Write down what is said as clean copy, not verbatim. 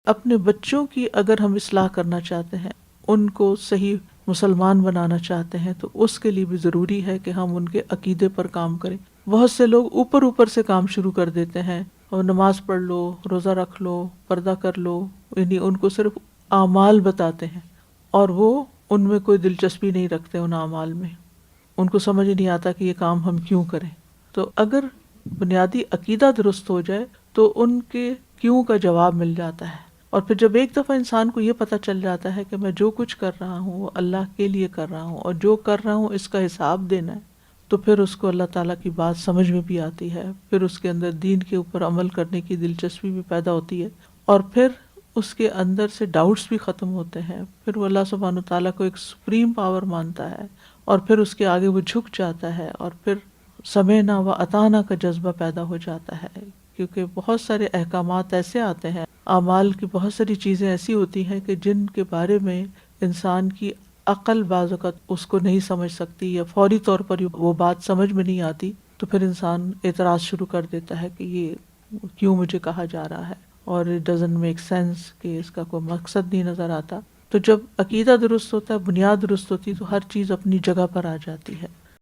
اپنے بچوں کی اگر ہم اصلاح کرنا چاہتے ہیں، ان کو صحیح مسلمان بنانا چاہتے ہیں، تو اس کے لیے بھی ضروری ہے کہ ہم ان کے عقیدے پر کام کریں۔ بہت سے لوگ اوپر اوپر سے کام شروع کر دیتے ہیں، اور نماز پڑھ لو، روزہ رکھ لو، پردہ کر لو، یعنی ان کو صرف اعمال بتاتے ہیں، اور وہ ان میں کوئی دلچسپی نہیں رکھتے ان اعمال میں، ان کو سمجھ نہیں آتا کہ یہ کام ہم کیوں کریں۔ تو اگر بنیادی عقیدہ درست ہو جائے تو ان کے کیوں کا جواب مل جاتا ہے، اور پھر جب ایک دفعہ انسان کو یہ پتہ چل جاتا ہے کہ میں جو کچھ کر رہا ہوں وہ اللہ کے لیے کر رہا ہوں، اور جو کر رہا ہوں اس کا حساب دینا ہے، تو پھر اس کو اللہ تعالیٰ کی بات سمجھ میں بھی آتی ہے، پھر اس کے اندر دین کے اوپر عمل کرنے کی دلچسپی بھی پیدا ہوتی ہے، اور پھر اس کے اندر سے ڈاؤٹس بھی ختم ہوتے ہیں، پھر وہ اللہ سبحانہ تعالیٰ کو ایک سپریم پاور مانتا ہے، اور پھر اس کے آگے وہ جھک جاتا ہے، اور پھر سمعنا و اطعنا کا جذبہ پیدا ہو جاتا ہے، کیونکہ بہت سارے احکامات ایسے آتے ہیں، اعمال کی بہت ساری چیزیں ایسی ہوتی ہیں کہ جن کے بارے میں انسان کی عقل بعض اوقات اس کو نہیں سمجھ سکتی، یا فوری طور پر وہ بات سمجھ میں نہیں آتی، تو پھر انسان اعتراض شروع کر دیتا ہے کہ یہ کیوں مجھے کہا جا رہا ہے، اور اٹ ڈزنٹ میک سینس، کہ اس کا کوئی مقصد نہیں نظر آتا۔ تو جب عقیدہ درست ہوتا ہے، بنیاد درست ہوتی ہے، تو ہر چیز اپنی جگہ پر آ جاتی ہے۔